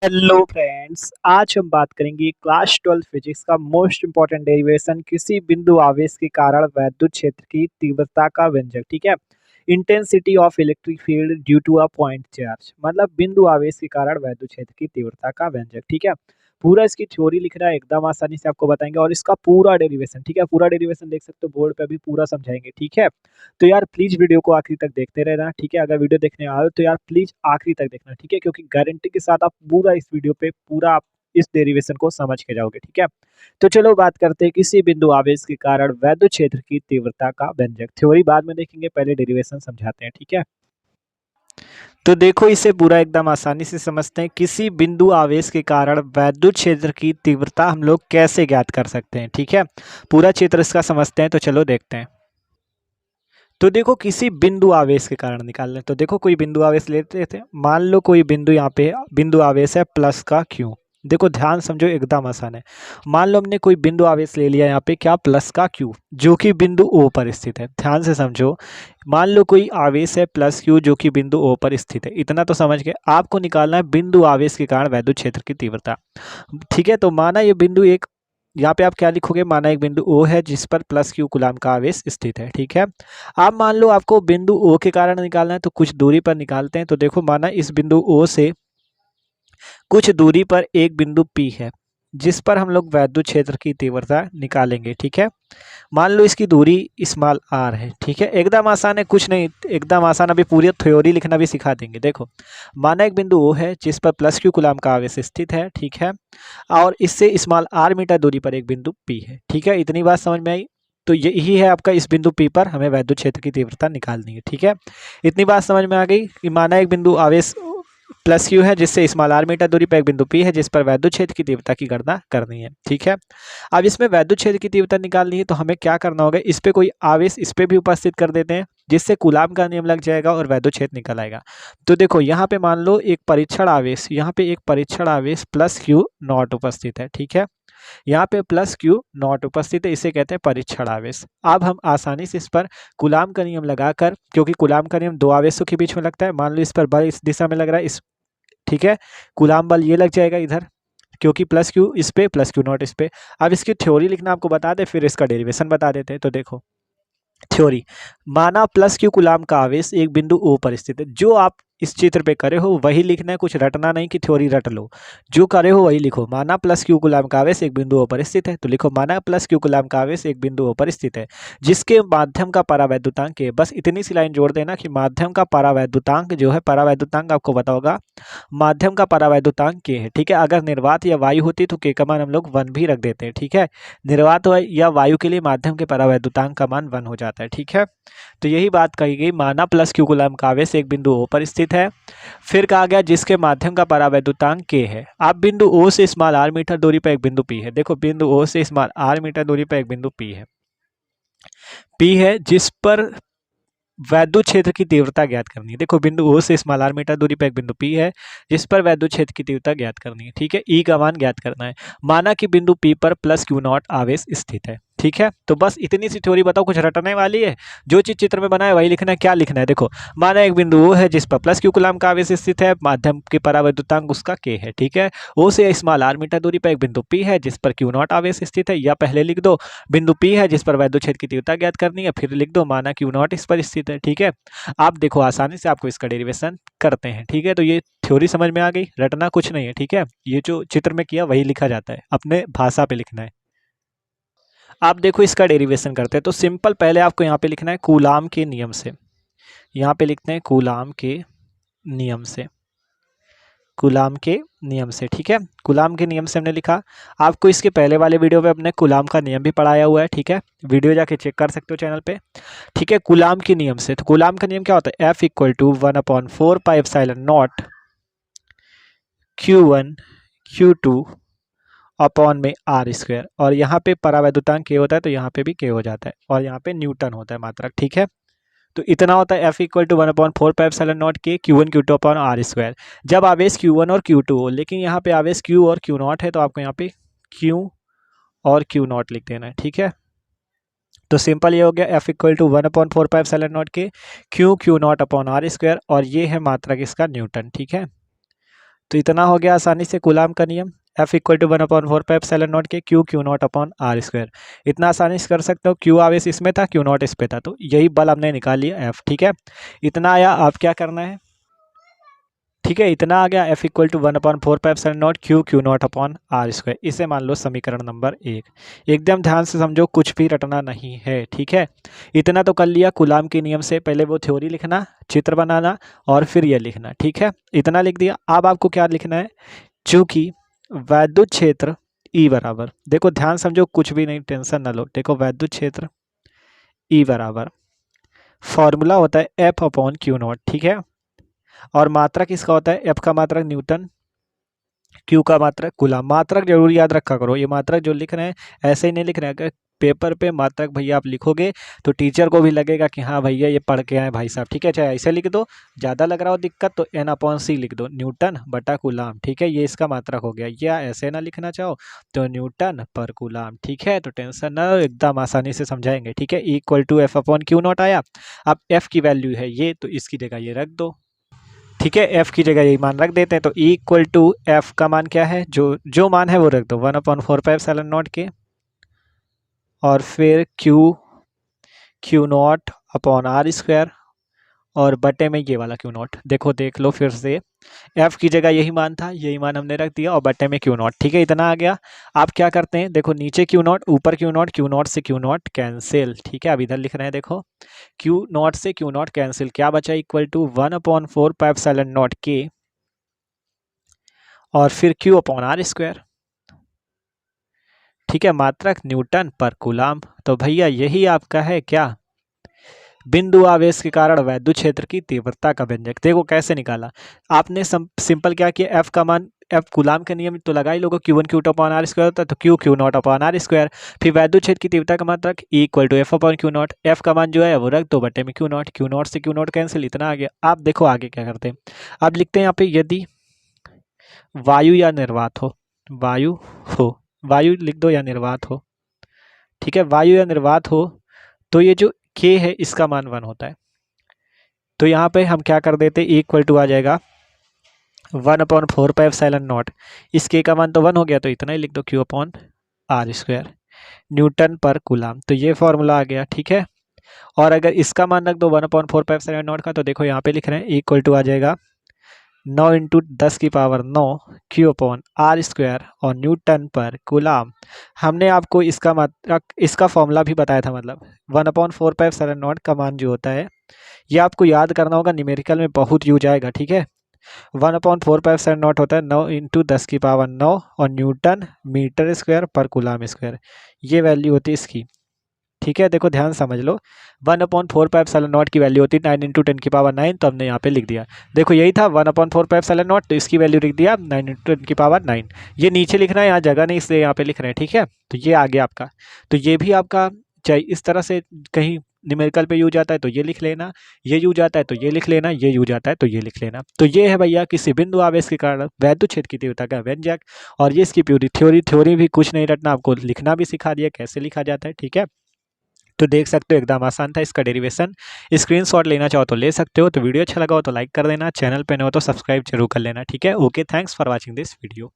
Hello friends, आज हम बात करेंगे क्लास 12 फिजिक्स का मोस्ट इंपॉर्टेंट डेरिवेशन किसी बिंदु आवेश के कारण वैद्युत क्षेत्र की तीव्रता का व्यंजक। ठीक है। Intensity of electric field due to a point charge, मतलब बिंदु आवेश के कारण वैद्युत क्षेत्र की तीव्रता का व्यंजक। ठीक है। पूरा इसकी थ्योरी लिखना है, एकदम आसानी से आपको बताएंगे और इसका पूरा डेरिवेशन। ठीक है, पूरा डेरिवेशन देख सकते हो बोर्ड पे भी पूरा समझाएंगे। ठीक है। तो यार प्लीज वीडियो को आखिरी तक देखते रहना। ठीक है, अगर वीडियो देखने आए हो तो यार प्लीज आखिरी तक देखना। ठीक है, क्योंकि गारंटी के साथ आप पूरा इस वीडियो पे पूरा आप इस डेरिवेशन को समझ के जाओगे। ठीक है। तो चलो बात करते हैं किसी बिंदु आवेश के कारण वैद्युत क्षेत्र की तीव्रता का व्यंजक। थ्योरी बाद में देखेंगे, पहले डेरिवेशन समझाते हैं। ठीक है। तो देखो, इसे पूरा एकदम आसानी से समझते हैं। किसी बिंदु आवेश के कारण वैद्युत क्षेत्र की तीव्रता हम लोग कैसे ज्ञात कर सकते हैं। ठीक है, पूरा चित्र इसका समझते हैं। तो चलो देखते हैं। तो देखो, किसी बिंदु आवेश के कारण निकाल लें। तो देखो, कोई बिंदु आवेश लेते थे। मान लो कोई बिंदु यहाँ पे बिंदु आवेश है प्लस का क्यू। देखो ध्यान समझो, एकदम आसान है। मान लो हमने कोई बिंदु आवेश ले लिया यहाँ पे, क्या, प्लस का क्यू, जो कि बिंदु ओ पर स्थित है। ध्यान से समझो, मान लो कोई आवेश है प्लस क्यू जो कि बिंदु ओ पर स्थित है। इतना तो समझ गए। आपको निकालना है बिंदु आवेश के कारण वैद्युत क्षेत्र की तीव्रता। ठीक है, तो माना ये बिंदु एक, यहाँ पे आप क्या लिखोगे, माना एक बिंदु ओ है जिस पर प्लस क्यू कूलाम का आवेश स्थित है। ठीक है। अब मान लो आपको बिंदु ओ के कारण निकालना है, तो कुछ दूरी पर निकालते हैं। तो देखो, माना इस बिंदु ओ से कुछ दूरी पर एक बिंदु पी है जिस पर हम लोग वैद्युत क्षेत्र की तीव्रता निकालेंगे। ठीक है। मान लो इसकी दूरी स्मॉल आर है। ठीक है, एकदम आसान है, कुछ नहीं, एकदम आसान। अभी पूरी थ्योरी लिखना भी सिखा देंगे। देखो, माना एक बिंदु ओ है जिस पर प्लस क्यू कूलाम का आवेश स्थित है। ठीक है। और इससे स्मॉल आर मीटर दूरी पर एक बिंदु पी है। ठीक है, इतनी बात समझ में आई। तो यही है आपका, इस बिंदु पी पर हमें वैद्युत क्षेत्र की तीव्रता निकालनी है। ठीक है, इतनी बात समझ में आ गई कि माना एक बिंदु आवेश प्लस क्यू है जिससे स्मॉल आर मीटर दूरी पर एक बिंदु पी है जिस पर वैद्युत क्षेत्र की तीव्रता की गणना करनी है। ठीक है। अब इसमें वैद्युत क्षेत्र की तीव्रता निकालनी है, तो हमें क्या करना होगा, इस पे कोई आवेश इस पे भी उपस्थित कर देते हैं जिससे कूलाम का नियम लग जाएगा और वैद्युत क्षेत्र निकल आएगा। तो देखो, यहाँ पे मान लो एक परीक्षण आवेश, यहाँ पे एक परीक्षण आवेश प्लस क्यू नॉट उपस्थित है। ठीक है, यहाँ पे प्लस क्यू नॉट उपस्थित है, इसे कहते हैं परीक्षण आवेश। अब हम आसानी से इस पर कूलाम का नियम लगाकर, क्योंकि कूलाम का नियम दो आवेशों के बीच में लगता है, मान लो इस पर बल इस दिशा में लग रहा है, इस, ठीक है, कूलाम बल ये लग जाएगा इधर, क्योंकि प्लस क्यू इस पे प्लस क्यू नॉट इस पे। अब इसकी थ्योरी लिखना आपको बता दे, फिर इसका डेरिवेशन बता देते हैं। तो देखो, थ्योरी, माना प्लस क्यू कूलाम का आवेश एक बिंदु ओ पर स्थित है। जो आप इस चित्र पे करे हो वही लिखना है, कुछ रटना नहीं कि थ्योरी रट लो। जो करे हो वही लिखो। माना प्लस क्यू कूलाम का आवेश एक बिंदु ओ पर स्थित है, तो लिखो माना प्लस क्यू कूलाम का आवेश एक बिंदु ओ पर स्थित है जिसके माध्यम का परावैद्युतांक है। बस इतनी सी लाइन जोड़ देना कि माध्यम का परावैद्युतांक जो है, परावैद्युतांक आपको पता होगा, माध्यम का परावैद्युतांक के है। ठीक है, अगर निर्वात या वायु होती तो के का मान हम लोग 1 भी रख देते हैं। ठीक है, निर्वात या वायु के लिए माध्यम के परावैद्युतांक का मान 1 हो जाता है। ठीक है, तो यही बात कही गई। माना प्लस क्यू कूलम का आवेश एक बिंदु ओ पर स्थित है, फिर कहा गया जिसके माध्यम का परावैद्युतांक के है। अब बिंदु ओ से स्मॉल आर मीटर दूरी पर एक बिंदु पी है। देखो, बिंदु ओ से स्मॉल आर मीटर दूरी पर एक बिंदु पी है जिस पर वैद्युत क्षेत्र की तीव्रता ज्ञात करनी है। देखो, बिंदु ओ से स्मॉल आर मीटर दूरी पर एक बिंदु पी है जिस पर वैद्युत क्षेत्र की तीव्रता ज्ञात करनी है। ठीक है, ई का मान ज्ञात करना है। माना कि बिंदु पी पर प्लस क्यू नॉट आवेश स्थित है। ठीक है, तो बस इतनी सी थ्योरी बताओ, कुछ रटने वाली है। जो चीज चित्र में बना है वही लिखना है। क्या लिखना है, देखो, माना एक बिंदु ओ है जिस पर प्लस क्यू कूलम का आवेश स्थित है, माध्यम के परावैद्युतांक उसका के है। ठीक है, ओ से स्मॉल आर मीटर दूरी पर एक बिंदु पी है जिस पर क्यू नॉट आवेश स्थित है, या पहले लिख दो बिंदु पी है जिस पर वैद्युत क्षेत्र की तीव्रता ज्ञात करनी है, फिर लिख दो माना क्यू नॉट इस पर स्थित है। ठीक है, आप देखो आसानी से आपको इसका डेरिवेशन करते हैं। ठीक है, तो ये थ्योरी समझ में आ गई, रटना कुछ नहीं है। ठीक है, ये जो चित्र में किया वही लिखा जाता है, अपने भाषा पे लिखना है। आप देखो, इसका डेरिवेशन करते हैं। तो सिंपल, पहले आपको यहाँ पे लिखना है कूलाम के नियम से। यहाँ पे लिखते हैं कूलाम के नियम से, कूलाम के नियम से। ठीक है, कूलाम के नियम से हमने लिखा। आपको इसके पहले वाले वीडियो में अपने कूलाम का नियम भी पढ़ाया हुआ है। ठीक है, वीडियो जाके चेक कर सकते हो चैनल पे। ठीक है, कूलाम के नियम से, तो कूलाम का नियम क्या होता है, F equal to 1/4πε0 Q1 Q2 upon में आर स्क्वायर। और यहाँ पे परावैद्युतांक के होता है तो यहाँ पे भी के हो जाता है, और यहाँ पे न्यूटन होता है मात्रक। ठीक है, तो इतना होता है F इक्वल टू 1/4πε0 के Q1 Q2 upon are square, जब आवेश Q1 और Q2 हो। लेकिन यहाँ पे आवेश Q और Q0 है, तो आपको यहाँ पे Q और Q0 लिख देना है। ठीक है, तो सिंपल ये हो गया F इक्वल टू 1/4πε0 के Q Q0 upon are square, और ये है मात्रक इसका न्यूटन। ठीक है, तो इतना हो गया आसानी से कूलाम का नियम, F इक्वल टू 1/4πε0 के Q naught upon are square. इतना आसानी से कर सकते हो, Q आवेश इसमें था, Q नॉट इस पे था, तो यही बल हमने निकाल लिया F। ठीक है, इतना आया। अब क्या करना है, ठीक है, इतना आ गया F equal to 1/4πε0 Q naught upon are square. इसे मान लो समीकरण नंबर 1। एकदम ध्यान से समझो, कुछ भी रटना नहीं है। ठीक है, इतना तो कर लिया कूलाम के नियम से, पहले वो थ्योरी लिखना, चित्र बनाना और फिर ये लिखना। ठीक है, इतना लिख दिया। अब आपको क्या लिखना है, चूंकि वैद्युत क्षेत्र E बराबर, देखो ध्यान समझो, कुछ भी नहीं, टेंशन ना लो। देखो वैद्युत क्षेत्र E बराबर फॉर्मूला होता है F अपॉन Q नॉट। ठीक है, और मात्रक किसका होता है, F का मात्रक न्यूटन, Q का मात्रक कूलाम। मात्रक जरूर याद रखा करो, ये मात्रक जो लिख रहे हैं ऐसे ही नहीं लिख रहे हैं। अगर पेपर पे मात्रक भैया आप लिखोगे तो टीचर को भी लगेगा कि हाँ भैया ये पढ़ के आए भाई साहब। ठीक है, चाहे ऐसे लिख दो, ज़्यादा लग रहा हो दिक्कत तो N/C लिख दो, न्यूटन बटा कूलाम। ठीक है, ये इसका मात्रक हो गया। या ऐसे ना लिखना चाहो तो न्यूटन पर कूलाम। ठीक है, तो टेंशन ना लो, एकदम आसानी से समझाएंगे। ठीक है, equal to F upon Q naught आया। अब F की वैल्यू है ये, तो इसकी जगह ये रख दो। ठीक है, एफ की जगह यही मान रख देते हैं, तो ई इक्वल टू एफ का मान क्या है, जो मान है वो रख दो, 1/4πε0 के, और फिर Q naught upon are square, और बटे में ये वाला क्यू नॉट। देखो देख लो फिर से, एफ की जगह यही मान था, यही मान हमने रख दिया, और बटे में क्यू नॉट। ठीक है, इतना आ गया। आप क्या करते हैं, देखो नीचे क्यू नॉट, ऊपर क्यू नॉट से क्यू नॉट कैंसिल। ठीक है, अब इधर लिख रहे हैं, देखो क्यू नॉट से क्यू नॉट कैंसिल, क्या बचा, इक्वल टू 1/4πε0 के, और फिर Q अपॉन आर स्क्वायर। ठीक है, मात्रक न्यूटन पर कूलाम। तो भैया यही आपका है क्या, बिंदु आवेश के कारण वैद्युत क्षेत्र की तीव्रता का व्यंजक। देखो कैसे निकाला आपने, सिंपल क्या किया, F का मान, F कूलाम का नियम तो लगा ही लोगो, Q1 Q2 upon are square होता है, तो Q naught upon are square. फिर वैद्युत क्षेत्र की तीव्रता का मात्रक E equal to F upon Q naught. F का मान जो है वो रख दो, बटे में Q नॉट से Q नॉट कैंसिल, इतना आ गया। आप देखो आगे क्या करते हैं, अब लिखते हैं यहाँ पे, यदि वायु या निर्वात हो, वायु लिख दो या निर्वात हो। ठीक है, वायु या निर्वात हो तो ये जो k है इसका मान 1 होता है। तो यहाँ पे हम क्या कर देते, इक्वल टू आ जाएगा 1/4πε0। इस k का मान तो 1 हो गया, तो इतना ही लिख दो, Q upon are square, newton पर कूलाम। तो ये फॉर्मूला आ गया। ठीक है, और अगर इसका मान रख दो 1/4πε0 का, तो देखो यहाँ पे लिख रहे हैं, इक्वल टू आ जाएगा 9 × 10⁹ Q अपॉन आर स्क्वायर, और न्यूटन पर कूलाम। हमने आपको इसका मात्रक, इसका फॉर्मूला भी बताया था, मतलब 1/4πε0 का मान जो होता है ये आपको याद करना होगा, न्यूमेरिकल में बहुत यूज आएगा। ठीक है, 1/4πε0 होता है 9 × 10⁹ और न्यूटन मीटर स्क्वायर पर कूलाम स्क्वायर, ये वैल्यू होती है इसकी। ठीक है, देखो ध्यान समझ लो, 1/4πε0 की वैल्यू होती है 9 × 10⁹, तो हमने यहाँ पे लिख दिया। देखो यही था 1/4πε0, तो इसकी वैल्यू लिख दिया 9 × 10⁹। ये नीचे लिखना है, यहाँ जगह नहीं, इसलिए यहाँ पे लिख रहे हैं। ठीक है, तो ये आ गया आपका। तो ये भी आपका चाहे इस तरह से कहीं न्यूमेरिकल पे यूज आता है तो ये लिख लेना, ये यूज आता है तो ये लिख लेना, ये यूज आता है तो ये लिख लेना। तो ये है भैया किसी बिंदु आवेश के कारण वैद्युत क्षेत्र की तीव्रता का व्यंजक, और ये इसकी पूरी थ्योरी भी कुछ नहीं रटना, आपको लिखना भी सिखा दिया कैसे लिखा जाता है। ठीक है, तो देख सकते हो एकदम आसान था इसका डेरिवेशन। स्क्रीनशॉट लेना चाहो तो ले सकते हो। तो वीडियो अच्छा लगा हो तो लाइक कर देना, चैनल पे न हो तो सब्सक्राइब जरूर कर लेना। ठीक है, okay, thanks for watching this video.